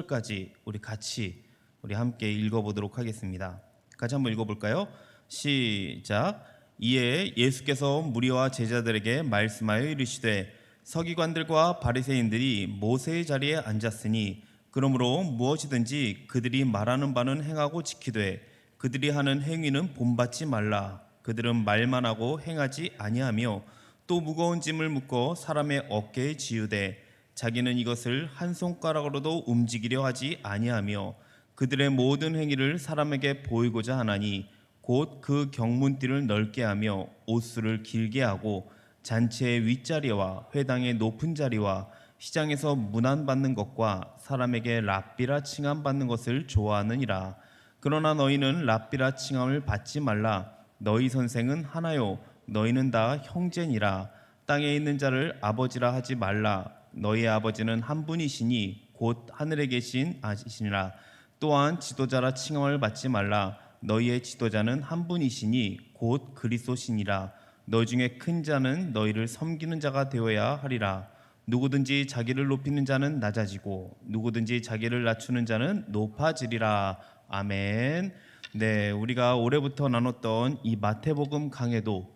까지 우리 함께 읽어보도록 하겠습니다. 같이 한번 읽어볼까요? 시작. 이에 예수께서 무리와 제자들에게 말씀하여 이르시되 서기관들과 바리새인들이 모세의 자리에 앉았으니 그러므로 무엇이든지 그들이 말하는 바는 행하고 지키되 그들이 하는 행위는 본받지 말라. 그들은 말만 하고 행하지 아니하며 또 무거운 짐을 묶어 사람의 어깨에 지우되 자기는 이것을 한 손가락으로도 움직이려 하지 아니하며 그들의 모든 행위를 사람에게 보이고자 하나니 곧 그 경문띠를 넓게 하며 옷수를 길게 하고 잔치의 윗자리와 회당의 높은 자리와 시장에서 문안받는 것과 사람에게 랍비라 칭함받는 것을 좋아하느니라. 그러나 너희는 랍비라 칭함을 받지 말라. 너희 선생은 하나요 너희는 다 형제니라. 땅에 있는 자를 아버지라 하지 말라. 너희 아버지는 한 분이시니 곧 하늘에 계신 아시니라. 또한 지도자라 칭함을 받지 말라. 너희의 지도자는 한 분이시니 곧 그리스도시니라. 너희 중에 큰 자는 너희를 섬기는 자가 되어야 하리라. 누구든지 자기를 높이는 자는 낮아지고 누구든지 자기를 낮추는 자는 높아지리라. 아멘. 네, 우리가 올해부터 나눴던 이 마태복음 강해도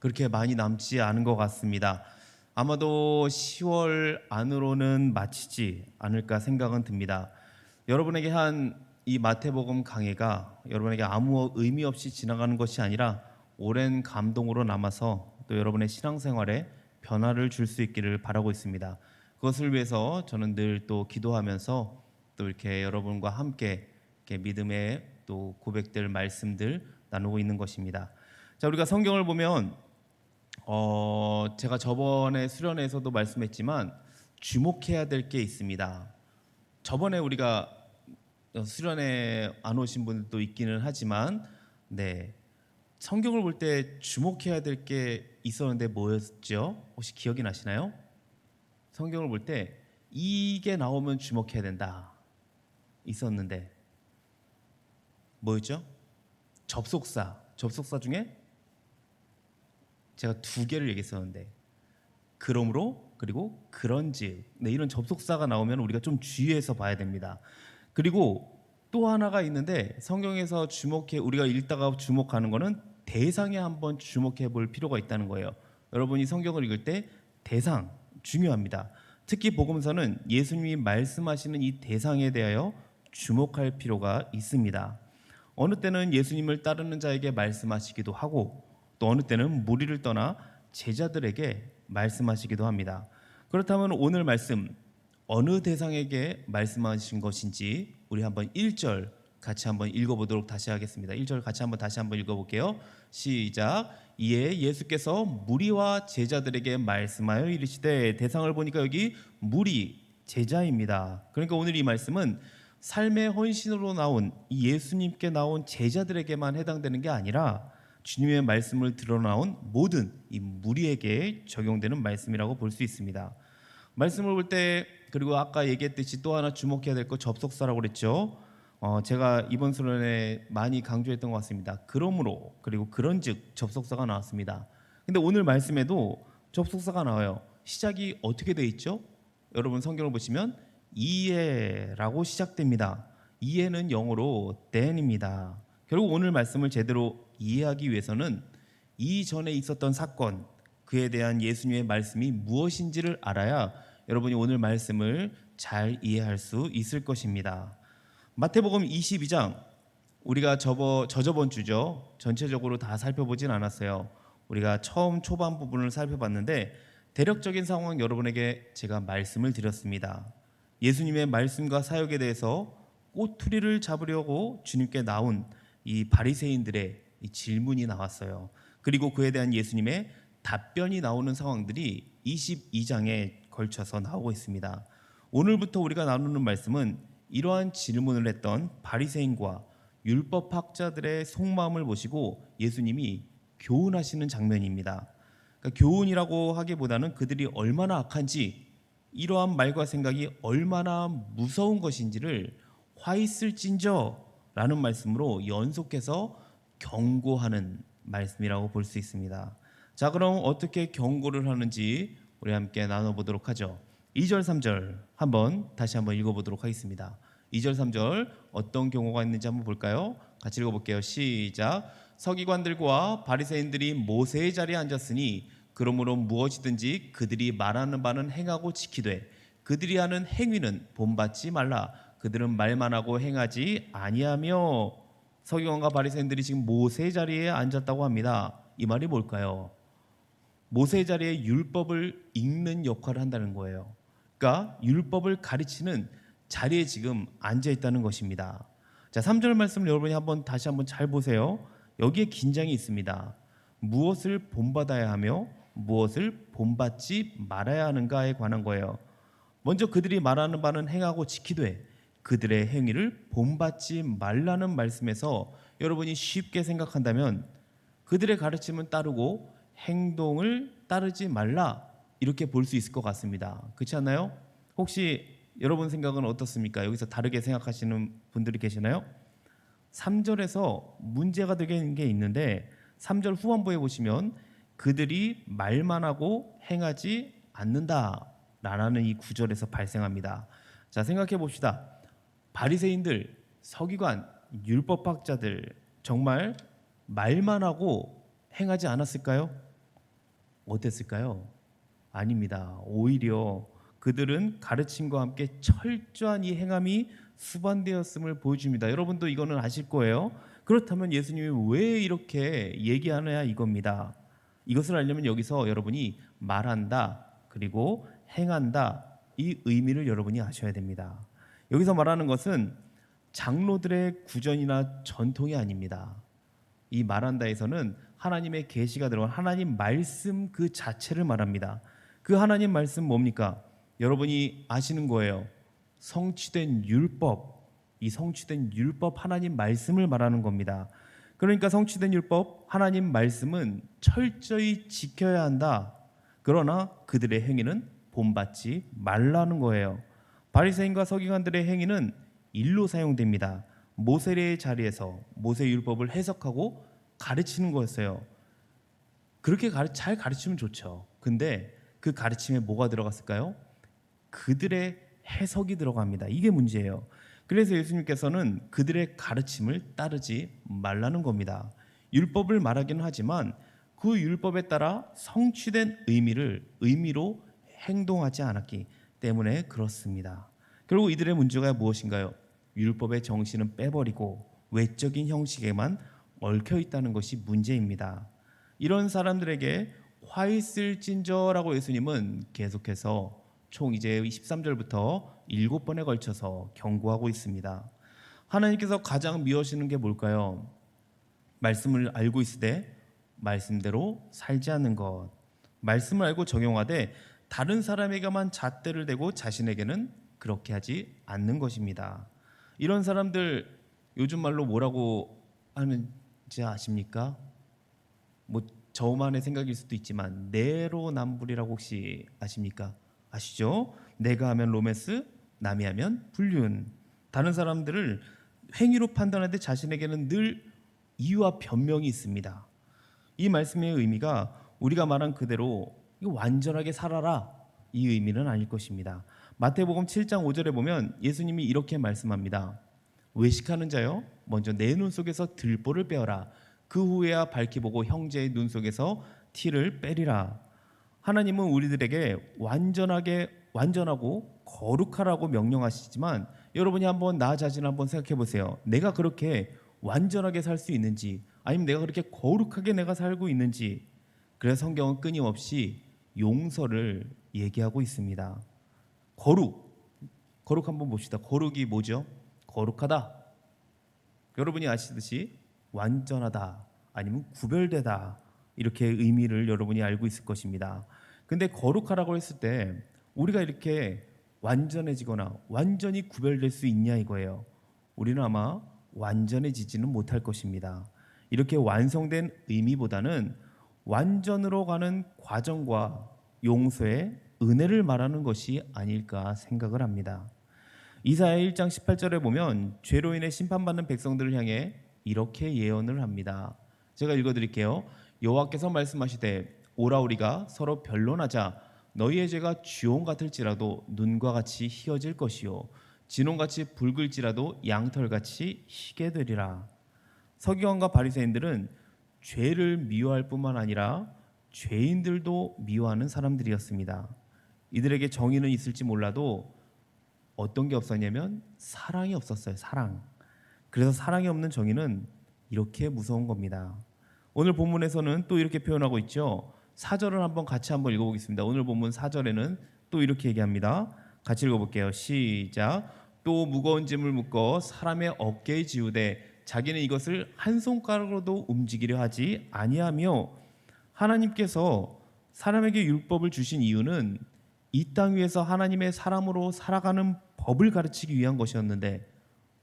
그렇게 많이 남지 않은 것 같습니다. 아마도 10월 안으로는 마치지 않을까 생각은 듭니다. 여러분에게 한 이 마태복음 강해가 여러분에게 아무 의미 없이 지나가는 것이 아니라 오랜 감동으로 남아서 또 여러분의 신앙생활에 변화를 줄 수 있기를 바라고 있습니다. 그것을 위해서 저는 늘 또 기도하면서 또 이렇게 여러분과 함께 이렇게 믿음의 또 고백들 말씀들 나누고 있는 것입니다. 자, 우리가 성경을 보면 제가 저번에 수련회에서도 말씀했지만 주목해야 될 게 있습니다. 저번에 우리가 수련회 안 오신 분들도 있기는 하지만 성경을 볼 때 주목해야 될 게 있었는데 뭐였죠? 혹시 기억이 나시나요? 성경을 볼 때 이게 나오면 주목해야 된다 있었는데 뭐였죠? 접속사 중에 제가 두 개를 얘기했었는데 그러므로 그리고 그런즉 이런 접속사가 나오면 우리가 좀 주의해서 봐야 됩니다. 그리고 또 하나가 있는데 성경에서 우리가 읽다가 주목하는 거는 대상에 한번 주목해 볼 필요가 있다는 거예요. 여러분이 성경을 읽을 때 대상 중요합니다. 특히 복음서는 예수님이 말씀하시는 이 대상에 대하여 주목할 필요가 있습니다. 어느 때는 예수님을 따르는 자에게 말씀하시기도 하고 또 어느 때는 무리를 떠나 제자들에게 말씀하시기도 합니다. 그렇다면 오늘 말씀 어느 대상에게 말씀하신 것인지 우리 한번 1절 같이 한번 읽어보도록 다시 하겠습니다. 1절 같이 다시 한번 읽어볼게요. 시작. 이에 예수께서 무리와 제자들에게 말씀하여 이르시되 대상을 보니까 여기 무리 제자입니다. 그러니까 오늘 이 말씀은 삶의 헌신으로 나온 이 예수님께 나온 제자들에게만 해당되는 게 아니라 주님의 말씀을 들어나온 모든 이 무리에게 적용되는 말씀이라고 볼 수 있습니다. 말씀을 볼 때 그리고 아까 얘기했듯이 또 하나 주목해야 될 거 접속사라고 그랬죠. 제가 이번 수련에 많이 강조했던 것 같습니다. 그러므로 그리고 그런즉 접속사가 나왔습니다. 근데 오늘 말씀에도 접속사가 나와요. 시작이 어떻게 돼 있죠? 여러분 성경을 보시면 이에라고 시작됩니다. 이에는 영어로 then입니다. 결국 오늘 말씀을 제대로 이해하기 위해서는 이전에 있었던 사건, 그에 대한 예수님의 말씀이 무엇인지를 알아야 여러분이 오늘 말씀을 잘 이해할 수 있을 것입니다. 마태복음 22장 우리가 저저번 주죠. 전체적으로 다 살펴보진 않았어요. 우리가 처음 초반 부분을 살펴봤는데 대략적인 상황 여러분에게 제가 말씀을 드렸습니다. 예수님의 말씀과 사역에 대해서 꼬투리를 잡으려고 주님께 나온 이 바리새인들의 이 질문이 나왔어요. 그리고 그에 대한 예수님의 답변이 나오는 상황들이 22장에 걸쳐서 나오고 있습니다. 오늘부터 우리가 나누는 말씀은 이러한 질문을 했던 바리새인과 율법학자들의 속마음을 보시고 예수님이 교훈하시는 장면입니다. 그러니까 교훈이라고 하기보다는 그들이 얼마나 악한지 이러한 말과 생각이 얼마나 무서운 것인지를 화 있을진저 라는 말씀으로 연속해서 경고하는 말씀이라고 볼 수 있습니다. 자, 그럼 어떻게 경고를 하는지 우리 함께 나눠보도록 하죠. 2절 3절 다시 한번 읽어보도록 하겠습니다. 2절 3절 어떤 경우가 있는지 한번 볼까요? 같이 읽어볼게요. 시작. 서기관들과 바리새인들이 모세의 자리에 앉았으니 그러므로 무엇이든지 그들이 말하는 바는 행하고 지키되 그들이 하는 행위는 본받지 말라. 그들은 말만 하고 행하지 아니하며. 서기관과 바리새인들이 지금 모세의 자리에 앉았다고 합니다. 이 말이 뭘까요? 모세의 자리에 율법을 읽는 역할을 한다는 거예요. 그러니까 율법을 가르치는 자리에 지금 앉아 있다는 것입니다. 자, 3절 말씀을 여러분이 다시 한번 잘 보세요. 여기에 긴장이 있습니다. 무엇을 본받아야 하며 무엇을 본받지 말아야 하는가에 관한 거예요. 먼저 그들이 말하는 바는 행하고 지키되 그들의 행위를 본받지 말라는 말씀에서 여러분이 쉽게 생각한다면 그들의 가르침은 따르고 행동을 따르지 말라, 이렇게 볼 수 있을 것 같습니다. 그렇지 않나요? 혹시 여러분 생각은 어떻습니까? 여기서 다르게 생각하시는 분들이 계시나요? 3절에서 문제가 되는 게 있는데 3절 후반부에 보시면 그들이 말만 하고 행하지 않는다라는 이 구절에서 발생합니다. 자, 생각해 봅시다. 바리새인들, 서기관, 율법학자들 정말 말만 하고 행하지 않았을까요? 어땠을까요? 아닙니다. 오히려 그들은 가르침과 함께 철저한 이 행함이 수반되었음을 보여줍니다. 여러분도 이거는 아실 거예요. 그렇다면 예수님이 왜 이렇게 얘기하느냐 이겁니다. 이것을 알려면 여기서 여러분이 말한다 그리고 행한다 이 의미를 여러분이 아셔야 됩니다. 여기서 말하는 것은 장로들의 구전이나 전통이 아닙니다. 이 말한다에서는 하나님의 계시가 들어간 하나님 말씀 그 자체를 말합니다. 그 하나님 말씀 뭡니까? 여러분이 아시는 거예요. 성취된 율법, 이 성취된 율법 하나님 말씀을 말하는 겁니다. 그러니까 성취된 율법 하나님 말씀은 철저히 지켜야 한다. 그러나 그들의 행위는 본받지 말라는 거예요. 바리새인과 서기관들의 행위는 일로 사용됩니다. 모세의 자리에서 모세 율법을 해석하고 가르치는 거였어요. 그렇게 잘 가르치면 좋죠. 근데 그 가르침에 뭐가 들어갔을까요? 그들의 해석이 들어갑니다. 이게 문제예요. 그래서 예수님께서는 그들의 가르침을 따르지 말라는 겁니다. 율법을 말하기는 하지만 그 율법에 따라 성취된 의미로 행동하지 않았기 때문에 그렇습니다. 결국 이들의 문제가 무엇인가요? 율법의 정신은 빼버리고 외적인 형식에만 얽혀 있다는 것이 문제입니다. 이런 사람들에게 화 있을진저라고 예수님은 계속해서 총 이제 13절부터 7번에 걸쳐서 경고하고 있습니다. 하나님께서 가장 미워하시는 게 뭘까요? 말씀을 알고 있으되 말씀대로 살지 않는 것. 말씀을 알고 적용하되 다른 사람에게만 잣대를 대고 자신에게는 그렇게 하지 않는 것입니다. 이런 사람들 요즘 말로 뭐라고 하는지 아십니까? 뭐 저만의 생각일 수도 있지만 내로남불이라고 혹시 아십니까? 아시죠? 내가 하면 로맨스, 남이 하면 불륜. 다른 사람들을 행위로 판단하되 자신에게는 늘 이유와 변명이 있습니다. 이 말씀의 의미가 우리가 말한 그대로 이거 완전하게 살아라 이 의미는 아닐 것입니다. 마태복음 7장 5절에 보면 예수님이 이렇게 말씀합니다. 외식하는 자여 먼저 내 눈 속에서 들보를 빼어라. 그 후에야 밝히 보고 형제의 눈 속에서 티를 빼리라. 하나님은 우리들에게 완전하고 거룩하라고 명령하시지만 여러분이 한번 나 자신을 한번 생각해 보세요. 내가 그렇게 완전하게 살 수 있는지 아니면 내가 그렇게 거룩하게 내가 살고 있는지. 그래서 성경은 끊임없이 용서를 얘기하고 있습니다. 거룩 한번 봅시다. 거룩이 뭐죠? 거룩하다. 여러분이 아시듯이 완전하다 아니면 구별되다 이렇게 의미를 여러분이 알고 있을 것입니다. 근데 거룩하라고 했을 때 우리가 이렇게 완전해지거나 완전히 구별될 수 있냐 이거예요. 우리는 아마 완전해지지는 못할 것입니다. 이렇게 완성된 의미보다는 완전으로 가는 과정과 용서의 은혜를 말하는 것이 아닐까 생각을 합니다. 이사야 1장 18절에 보면 죄로 인해 심판받는 백성들을 향해 이렇게 예언을 합니다. 제가 읽어드릴게요. 여호와께서 말씀하시되 오라 우리가 서로 변론하자. 너희의 죄가 쥐온 같을지라도 눈과 같이 희어질 것이요 진홍같이 붉을지라도 양털같이 희게 되리라. 서기관과 바리새인들은 죄를 미워할 뿐만 아니라 죄인들도 미워하는 사람들이었습니다. 이들에게 정의는 있을지 몰라도 어떤 게 없었냐면 사랑이 없었어요. 사랑. 그래서 사랑이 없는 정의는 이렇게 무서운 겁니다. 오늘 본문에서는 또 이렇게 표현하고 있죠. 4절을 같이 한번 읽어보겠습니다. 오늘 본문 4절에는 또 이렇게 얘기합니다. 같이 읽어볼게요. 시작. 또 무거운 짐을 묶어 사람의 어깨에 지우되 자기는 이것을 한 손가락으로도 움직이려 하지 아니하며 하나님께서 사람에게 율법을 주신 이유는 이 땅 위에서 하나님의 사람으로 살아가는 법을 가르치기 위한 것이었는데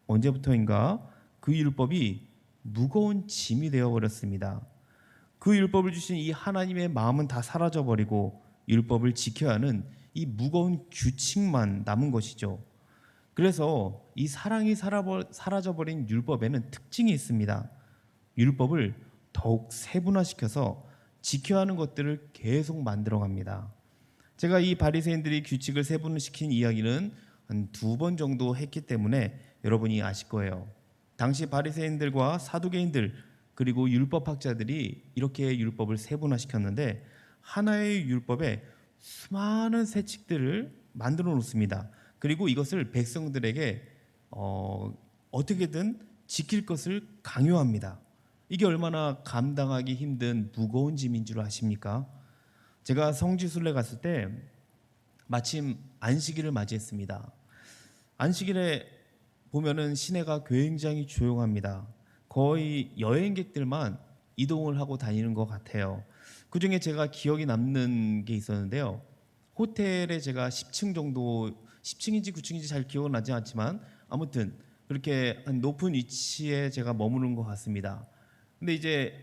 언제부터인가 그 율법이 무거운 짐이 되어버렸습니다. 그 율법을 주신 이 하나님의 마음은 다 사라져버리고 율법을 지켜야 하는 이 무거운 규칙만 남은 것이죠. 그래서 이 사랑이 사라져버린 율법에는 특징이 있습니다. 율법을 더욱 세분화시켜서 지켜야 하는 것들을 계속 만들어갑니다. 제가 이 바리새인들이 규칙을 세분화시킨 이야기는 한 2번 정도 했기 때문에 여러분이 아실 거예요. 당시 바리새인들과 사두개인들 그리고 율법학자들이 이렇게 율법을 세분화시켰는데 하나의 율법에 수많은 세칙들을 만들어 놓습니다. 그리고 이것을 백성들에게 어떻게든 지킬 것을 강요합니다. 이게 얼마나 감당하기 힘든 무거운 짐인 줄 아십니까? 제가 성지순례 갔을 때 마침 안식일을 맞이했습니다. 안식일에 보면은 시내가 굉장히 조용합니다. 거의 여행객들만 이동을 하고 다니는 것 같아요. 그중에 제가 기억이 남는 게 있었는데요. 호텔에 제가 10층 정도, 10층인지 9층인지 잘 기억은 나지 않지만 아무튼 그렇게 한 높은 위치에 제가 머무는 것 같습니다. 근데 이제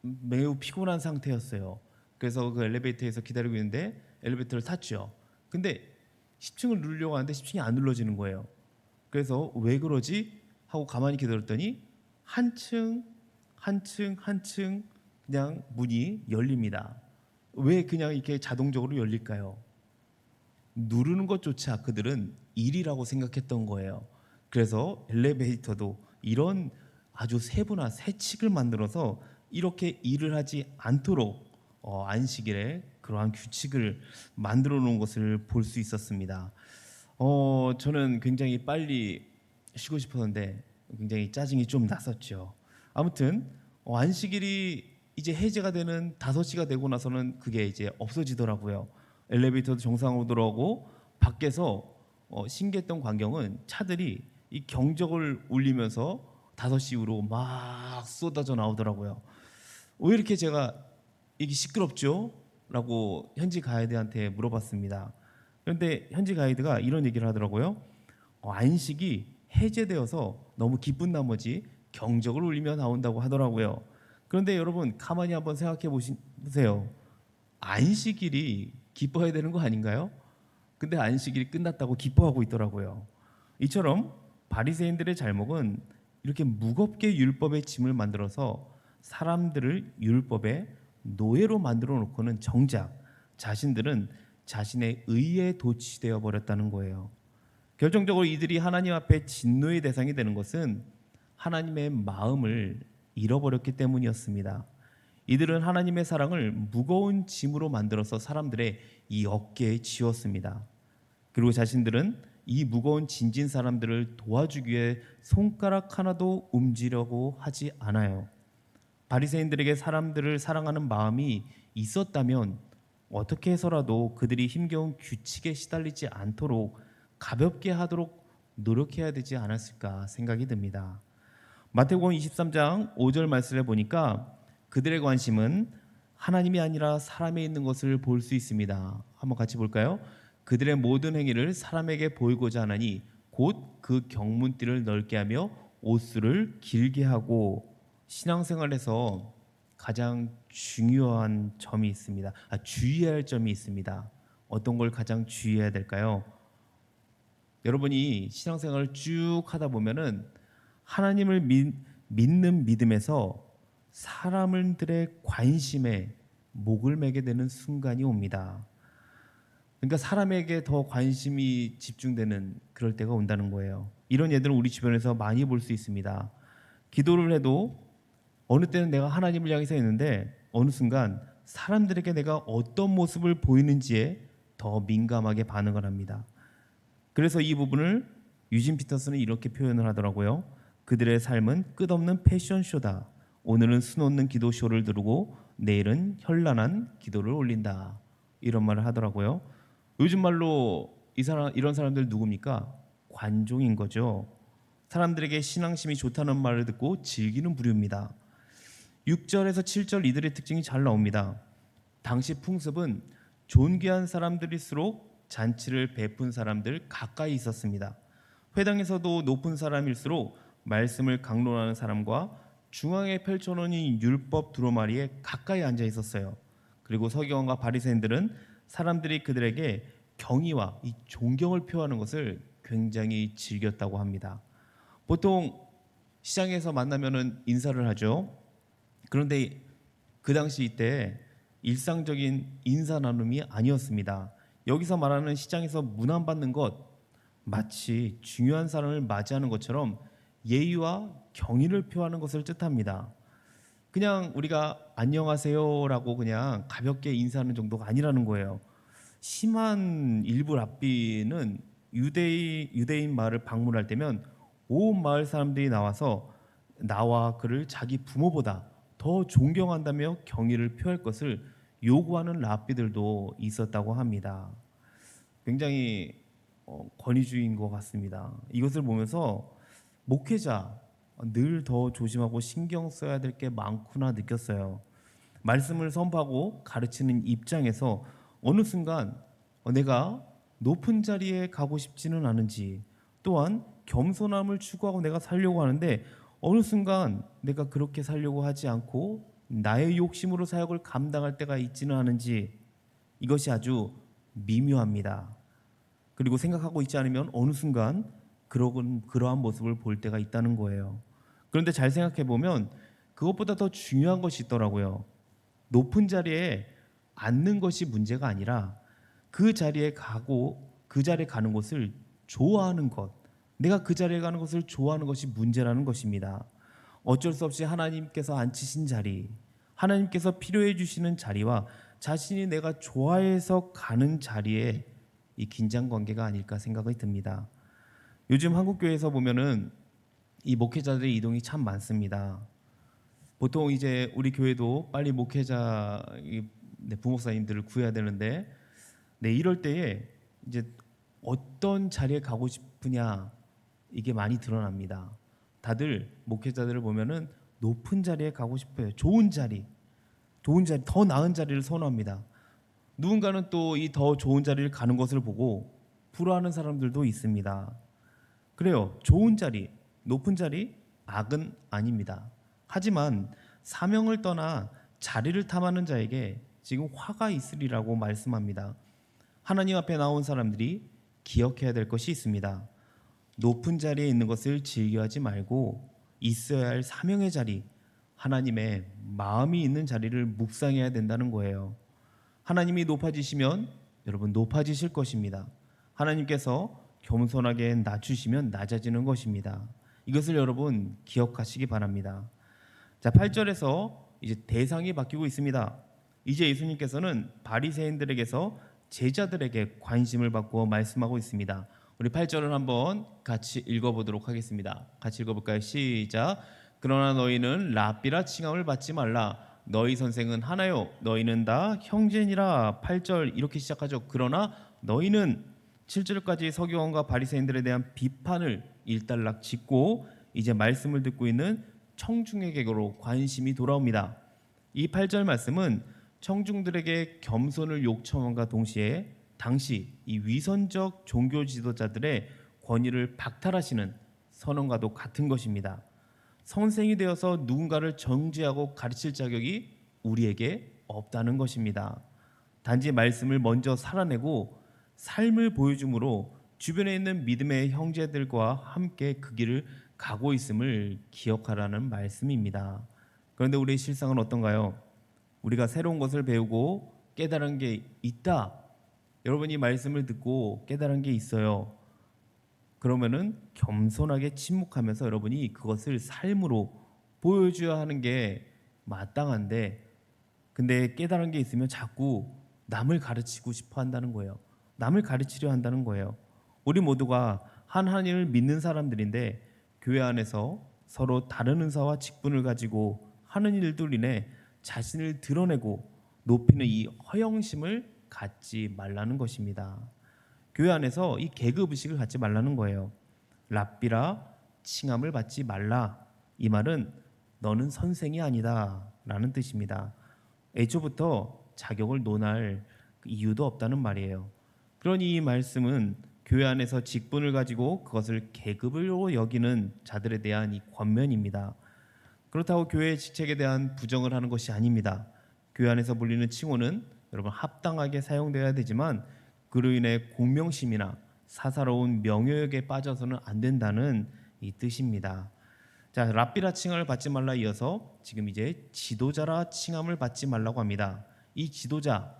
매우 피곤한 상태였어요. 그래서 그 엘리베이터에서 기다리고 있는데 엘리베이터를 탔죠. 근데 10층을 누르려고 하는데 10층이 안 눌러지는 거예요. 그래서 왜 그러지? 하고 가만히 기다렸더니 한 층, 한 층, 한 층 그냥 문이 열립니다. 왜 그냥 이렇게 자동적으로 열릴까요? 누르는 것조차 그들은 일이라고 생각했던 거예요. 그래서 엘리베이터도 이런 아주 세분화 세칙을 만들어서 이렇게 일을 하지 않도록 안식일에 그러한 규칙을 만들어 놓은 것을 볼 수 있었습니다. 저는 굉장히 빨리 쉬고 싶었는데 굉장히 짜증이 좀 났었죠. 아무튼 안식일이 이제 해제가 되는 5시가 되고 나서는 그게 이제 없어지더라고요. 엘리베이터도 정상으로 들어오고 밖에서 신기했던 광경은 차들이 이 경적을 울리면서 5시 이후로 막 쏟아져 나오더라고요. 왜 이렇게 제가 이게 시끄럽죠? 라고 현지 가이드한테 물어봤습니다. 그런데 현지 가이드가 이런 얘기를 하더라고요. 안식이 해제되어서 너무 기쁜 나머지 경적을 울리며 나온다고 하더라고요. 그런데 여러분 가만히 한번 생각해 보세요. 안식일이 기뻐해야 되는 거 아닌가요? 근데 안식일이 끝났다고 기뻐하고 있더라고요. 이처럼 바리새인들의 잘못은 이렇게 무겁게 율법의 짐을 만들어서 사람들을 율법의 노예로 만들어 놓고는 정작 자신들은 자신의 의에 도취되어 버렸다는 거예요. 결정적으로 이들이 하나님 앞에 진노의 대상이 되는 것은 하나님의 마음을 잃어버렸기 때문이었습니다. 이들은 하나님의 사랑을 무거운 짐으로 만들어서 사람들의 이 어깨에 지웠습니다. 그리고 자신들은 이 무거운 짐진 사람들을 도와주기 위해 손가락 하나도 움직이려고 하지 않아요. 바리새인들에게 사람들을 사랑하는 마음이 있었다면 어떻게 해서라도 그들이 힘겨운 규칙에 시달리지 않도록 가볍게 하도록 노력해야 되지 않았을까 생각이 듭니다. 마태복음 23장 5절 말씀을 보니까 그들의 관심은 하나님이 아니라 사람에 있는 것을 볼 수 있습니다. 한번 같이 볼까요? 그들의 모든 행위를 사람에게 보이고자 하나니 곧 그 경문띠를 넓게 하며 옷수를 길게 하고 신앙생활에서 가장 중요한 점이 있습니다. 주의해야 할 점이 있습니다. 어떤 걸 가장 주의해야 될까요? 여러분이 신앙생활을 쭉 하다 보면은 하나님을 믿는 믿음에서 사람들의 관심에 목을 매게 되는 순간이 옵니다. 그러니까 사람에게 더 관심이 집중되는 그럴 때가 온다는 거예요. 이런 예들은 우리 주변에서 많이 볼 수 있습니다. 기도를 해도 어느 때는 내가 하나님을 향해서 있는데 어느 순간 사람들에게 내가 어떤 모습을 보이는지에 더 민감하게 반응을 합니다. 그래서 이 부분을 유진 피터슨은 이렇게 표현을 하더라고요. 그들의 삶은 끝없는 패션쇼다. 오늘은 수놓는 기도쇼를 두르고 내일은 현란한 기도를 올린다. 이런 말을 하더라고요. 요즘 말로 이런 사람들 누굽니까? 관종인 거죠. 사람들에게 신앙심이 좋다는 말을 듣고 즐기는 부류입니다. 6절에서 7절 이들의 특징이 잘 나옵니다. 당시 풍습은 존귀한 사람들일수록 잔치를 베푼 사람들 가까이 있었습니다. 회당에서도 높은 사람일수록 말씀을 강론하는 사람과 중앙에 펼쳐놓은 율법 두루마리에 가까이 앉아 있었어요. 그리고 서기관과 바리새인들은 사람들이 그들에게 경의와 이 존경을 표하는 것을 굉장히 즐겼다고 합니다. 보통 시장에서 만나면은 인사를 하죠. 그런데 그 당시 이때 일상적인 인사 나눔이 아니었습니다. 여기서 말하는 시장에서 문안받는 것 마치 중요한 사람을 맞이하는 것처럼 예의와 경의를 표하는 것을 뜻합니다. 그냥 우리가 안녕하세요라고 그냥 가볍게 인사하는 정도가 아니라는 거예요. 심한 일부 랍비는 유대인 마을을 방문할 때면 온 마을 사람들이 나와서 나와 그를 자기 부모보다 더 존경한다며 경의를 표할 것을 요구하는 랍비들도 있었다고 합니다. 굉장히 권위주의인 것 같습니다. 이것을 보면서 목회자 늘 더 조심하고 신경 써야 될 게 많구나 느꼈어요. 말씀을 선포하고 가르치는 입장에서 어느 순간 내가 높은 자리에 가고 싶지는 않은지, 또한 겸손함을 추구하고 내가 살려고 하는데 어느 순간 내가 그렇게 살려고 하지 않고 나의 욕심으로 사역을 감당할 때가 있지는 않은지, 이것이 아주 미묘합니다. 그리고 생각하고 있지 않으면 어느 순간 그러한 모습을 볼 때가 있다는 거예요. 그런데 잘 생각해 보면 그것보다 더 중요한 것이 있더라고요. 높은 자리에 앉는 것이 문제가 아니라 그 자리에 가는 것을 좋아하는 것, 내가 그 자리에 가는 것을 좋아하는 것이 문제라는 것입니다. 어쩔 수 없이 하나님께서 앉히신 자리, 하나님께서 필요해 주시는 자리와 자신이 내가 좋아해서 가는 자리에 이 긴장 관계가 아닐까 생각이 듭니다. 요즘 한국 교회에서 보면은 이 목회자들의 이동이 참 많습니다. 보통 이제 우리 교회도 빨리 목회자 부목사님들을 구해야 되는데, 이럴 때에 이제 어떤 자리에 가고 싶으냐 이게 많이 드러납니다. 다들 목회자들을 보면은 높은 자리에 가고 싶어요. 좋은 자리, 더 나은 자리를 선호합니다. 누군가는 또 이 더 좋은 자리를 가는 것을 보고 불화하는 사람들도 있습니다. 그래요. 좋은 자리, 높은 자리, 악은 아닙니다. 하지만 사명을 떠나 자리를 탐하는 자에게 지금 화가 있으리라고 말씀합니다. 하나님 앞에 나온 사람들이 기억해야 될 것이 있습니다. 높은 자리에 있는 것을 즐겨하지 말고 있어야 할 사명의 자리, 하나님의 마음이 있는 자리를 묵상해야 된다는 거예요. 하나님이 높아지시면 여러분 높아지실 것입니다. 하나님께서 겸손하게 낮추시면 낮아지는 것입니다. 이것을 여러분 기억하시기 바랍니다. 자, 8절에서 이제 대상이 바뀌고 있습니다. 이제 예수님께서는 바리새인들에게서 제자들에게 관심을 받고 말씀하고 있습니다. 우리 8절을 한번 같이 읽어보도록 하겠습니다. 같이 읽어볼까요? 시작. 그러나 너희는 랍비라 칭함을 받지 말라. 너희 선생은 하나요. 너희는 다 형제니라. 8절 이렇게 시작하죠. 그러나 너희는 7절까지 서기관과 바리새인들에 대한 비판을 일단락 짚고 이제 말씀을 듣고 있는 청중에게로 관심이 돌아옵니다. 이 8절 말씀은 청중들에게 겸손을 요청함과 동시에 당시 이 위선적 종교 지도자들의 권위를 박탈하시는 선언과도 같은 것입니다. 선생이 되어서 누군가를 정죄하고 가르칠 자격이 우리에게 없다는 것입니다. 단지 말씀을 먼저 살아내고 삶을 보여줌으로 주변에 있는 믿음의 형제들과 함께 그 길을 가고 있음을 기억하라는 말씀입니다. 그런데 우리의 실상은 어떤가요? 우리가 새로운 것을 배우고 깨달은 게 있다. 여러분이 말씀을 듣고 깨달은 게 있어요. 그러면은 겸손하게 침묵하면서 여러분이 그것을 삶으로 보여줘야 하는 게 마땅한데, 근데 깨달은 게 있으면 자꾸 남을 가르치고 싶어 한다는 거예요. 남을 가르치려 한다는 거예요. 우리 모두가 하나님을 믿는 사람들인데 교회 안에서 서로 다른 은사와 직분을 가지고 하는 일들 인해 자신을 드러내고 높이는 이 허영심을 갖지 말라는 것입니다. 교회 안에서 이 계급 의식을 갖지 말라는 거예요. 랍비라 칭함을 받지 말라. 이 말은 너는 선생이 아니다라는 뜻입니다. 애초부터 자격을 논할 이유도 없다는 말이에요. 그러니 이 말씀은 교회 안에서 직분을 가지고 그것을 계급으로 여기는 자들에 대한 이 권면입니다. 그렇다고 교회의 직책에 대한 부정을 하는 것이 아닙니다. 교회 안에서 불리는 칭호는 여러분 합당하게 사용되어야 되지만 그로 인해 공명심이나 사사로운 명예욕에 빠져서는 안 된다는 이 뜻입니다. 자, 랍비라 칭함을 받지 말라 이어서 지금 이제 지도자라 칭함을 받지 말라고 합니다. 이 지도자,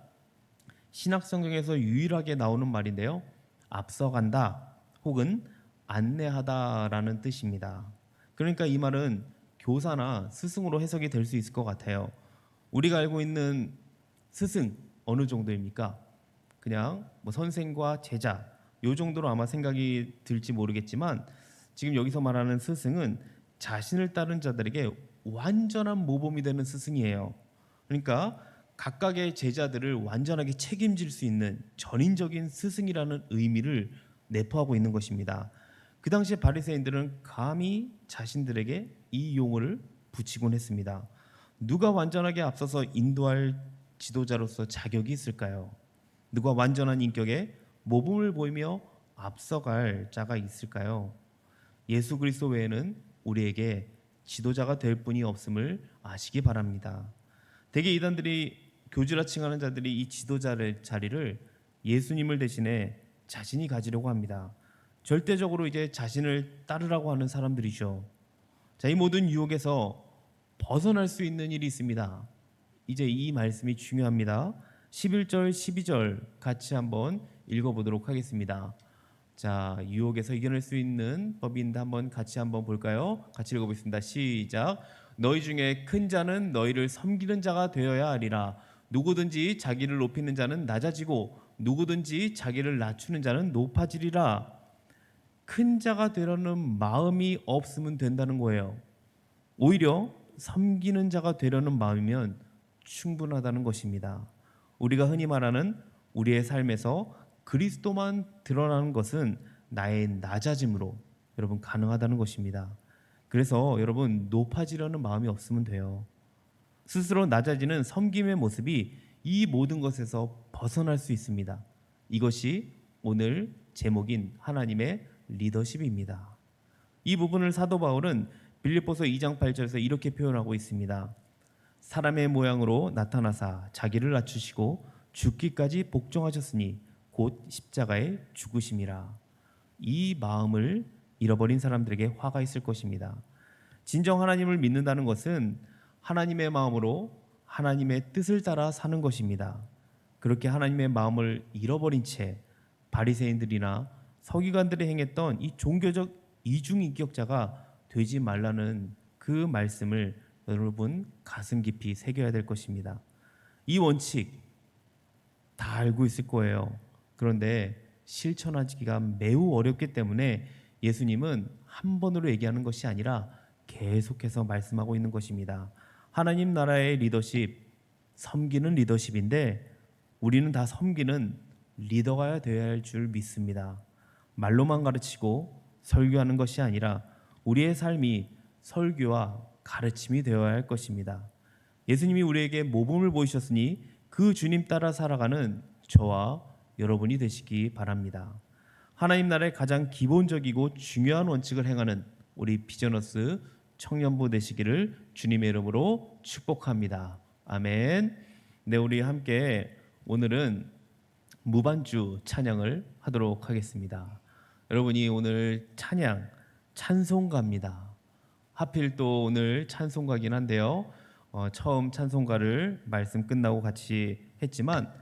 신약 성경에서 유일하게 나오는 말인데요. 앞서간다 혹은 안내하다라는 뜻입니다. 그러니까 이 말은 교사나 스승으로 해석이 될 수 있을 것 같아요. 우리가 알고 있는 스승 어느 정도입니까? 그냥 뭐 선생과 제자 요 정도로 아마 생각이 들지 모르겠지만, 지금 여기서 말하는 스승은 자신을 따른 자들에게 완전한 모범이 되는 스승이에요. 그러니까 각각의 제자들을 완전하게 책임질 수 있는 전인적인 스승이라는 의미를 내포하고 있는 것입니다. 그 당시에 바리새인들은 감히 자신들에게 이 용어를 붙이곤 했습니다. 누가 완전하게 앞서서 인도할 지도자로서 자격이 있을까요? 누가 완전한 인격에 모범을 보이며 앞서갈 자가 있을까요? 예수 그리스도 외에는 우리에게 지도자가 될 분이 없음을 아시기 바랍니다. 대개 이단들이 교주라 칭하는 자들이 이 지도자의 자리를 예수님을 대신해 자신이 가지려고 합니다. 절대적으로 이제 자신을 따르라고 하는 사람들이죠. 자, 이 모든 유혹에서 벗어날 수 있는 일이 있습니다. 이제 이 말씀이 중요합니다. 11절, 12절 같이 한번 읽어보도록 하겠습니다. 자, 유혹에서 이겨낼 수 있는 법인데 한번 같이 한번 볼까요? 같이 읽어보겠습니다. 시작. 너희 중에 큰 자는 너희를 섬기는 자가 되어야 하리라. 누구든지 자기를 높이는 자는 낮아지고 누구든지 자기를 낮추는 자는 높아지리라. 큰 자가 되려는 마음이 없으면 된다는 거예요. 오히려 섬기는 자가 되려는 마음이면 충분하다는 것입니다. 우리가 흔히 말하는 우리의 삶에서 그리스도만 드러나는 것은 나의 낮아짐으로 여러분 가능하다는 것입니다. 그래서 여러분 높아지려는 마음이 없으면 돼요. 스스로 낮아지는 섬김의 모습이 이 모든 것에서 벗어날 수 있습니다. 이것이 오늘 제목인 하나님의 리더십입니다. 이 부분을 사도 바울은 빌립보서 2장 8절에서 이렇게 표현하고 있습니다. 사람의 모양으로 나타나사 자기를 낮추시고 죽기까지 복종하셨으니 곧 십자가에 죽으심이라. 이 마음을 잃어버린 사람들에게 화가 있을 것입니다. 진정 하나님을 믿는다는 것은 하나님의 마음으로 하나님의 뜻을 따라 사는 것입니다. 그렇게 하나님의 마음을 잃어버린 채 바리새인들이나 서기관들이 행했던 이 종교적 이중인격자가 되지 말라는 그 말씀을 여러분 가슴 깊이 새겨야 될 것입니다. 이 원칙 다 알고 있을 거예요. 그런데 실천하기가 매우 어렵기 때문에 예수님은 한 번으로 얘기하는 것이 아니라 계속해서 말씀하고 있는 것입니다. 하나님 나라의 리더십, 섬기는 리더십인데 우리는 다 섬기는 리더가 되어야 할 줄 믿습니다. 말로만 가르치고 설교하는 것이 아니라 우리의 삶이 설교와 가르침이 되어야 할 것입니다. 예수님이 우리에게 모범을 보이셨으니 그 주님 따라 살아가는 저와 여러분이 되시기 바랍니다. 하나님 나라의 가장 기본적이고 중요한 원칙을 행하는 우리 비저너스 청년부 되시기를 주님의 이름으로 축복합니다. 아멘. 네, 우리 함께 오늘은 무반주 찬양을 하도록 하겠습니다. 여러분이 오늘 찬송가입니다. 하필 또 오늘 찬송가긴 한데요. 처음 찬송가를 말씀 끝나고 같이 했지만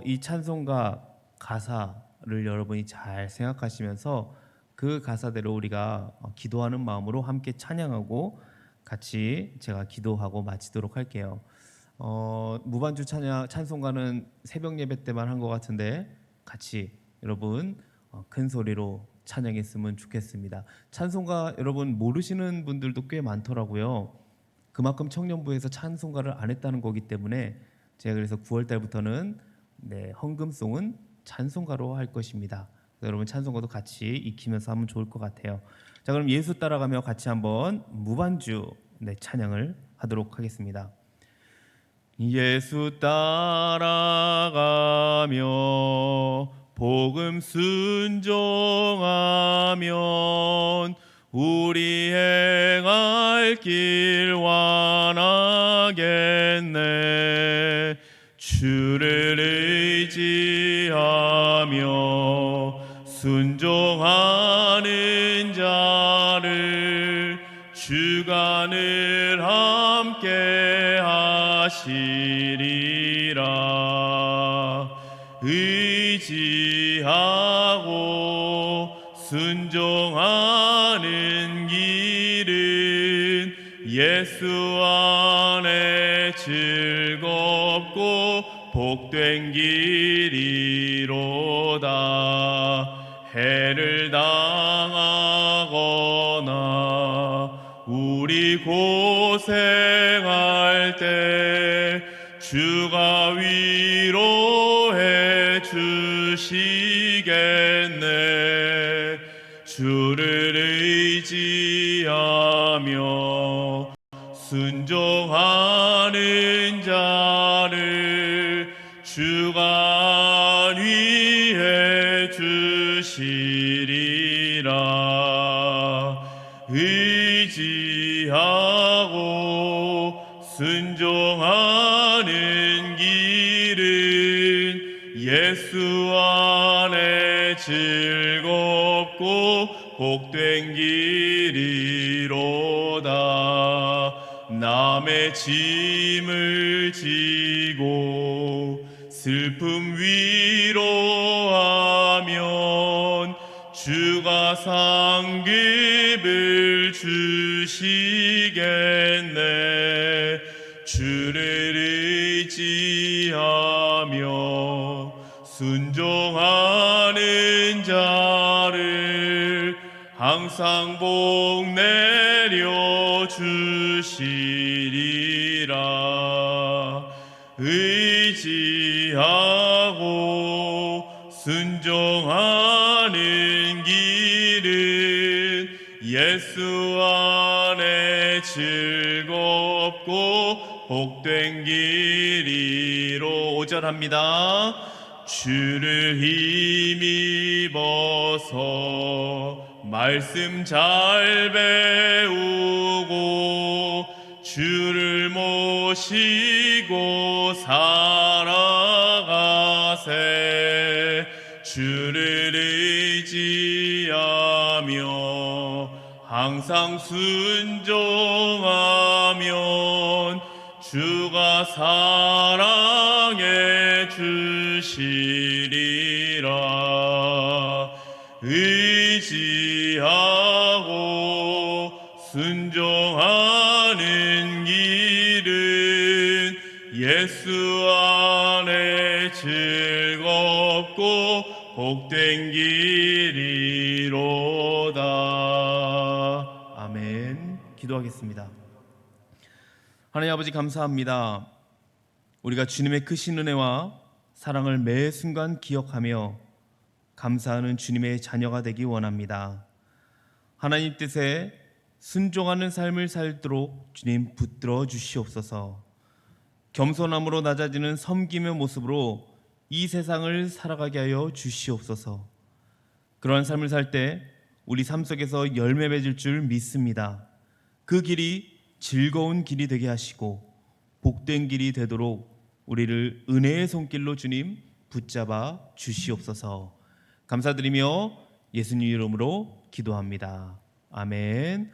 이 찬송가 가사를 여러분이 잘 생각하시면서 그 가사대로 우리가 기도하는 마음으로 함께 찬양하고 같이 제가 기도하고 마치도록 할게요. 무반주 찬송가는 새벽 예배 때만 한 것 같은데 같이 여러분 큰 소리로 찬양했으면 좋겠습니다. 찬송가 여러분 모르시는 분들도 꽤 많더라고요. 그만큼 청년부에서 찬송가를 안 했다는 거기 때문에 제가 그래서 9월 달부터는 헌금송은 찬송가로 할 것입니다. 여러분 찬송가도 같이 익히면서 하면 좋을 것 같아요. 자, 그럼 예수 따라가며 같이 한번 무반주 찬양을 하도록 하겠습니다. 예수 따라가며 복음 순종하면 우리 행할 길 완하겠네. 주를 의지하며 순종하는 자를 주가 늘 함께 하시리라. 의지하고 순종하는 길은 예수 안에 즐겁고 복된 길이로다. 해를 당하거나 우리 고생할 때 주가 위로해 주시겠네. 주를 의지하며 순종하는 자를 주가 안위해 주시리라. 의지하고 순종하는 길은 예수 안에 즐겁고 복된 길이로다. 남의 짐을 지고 슬픔 위로하면 주가 상급을 주시겠네. 주를 의지하며 순종하는 자를 항상 복 내려 주시리라. 의지하고 순종하는 길은 예수 안에 즐겁고 복된 길이로. 5절 합니다. 주를 힘입어서 말씀 잘 배우고 주를 모시고 살아가세. 주를 의지하며 항상 순종하면 주가 사랑해 주시리라. 의지하고 순종하는 길은 예수 안에 즐겁고 복된 길이로다. 아멘. 기도하겠습니다. 하나님 아버지 감사합니다. 우리가 주님의 크신 은혜와 사랑을 매 순간 기억하며 감사하는 주님의 자녀가 되기 원합니다. 하나님 뜻에 순종하는 삶을 살도록 주님 붙들어 주시옵소서. 겸손함으로 낮아지는 섬김의 모습으로 이 세상을 살아가게 하여 주시옵소서. 그러한 삶을 살 때 우리 삶 속에서 열매 맺을 줄 믿습니다. 그 길이 즐거운 길이 되게 하시고 복된 길이 되도록 우리를 은혜의 손길로 주님 붙잡아 주시옵소서. 감사드리며 예수님 이름으로 기도합니다. 아멘.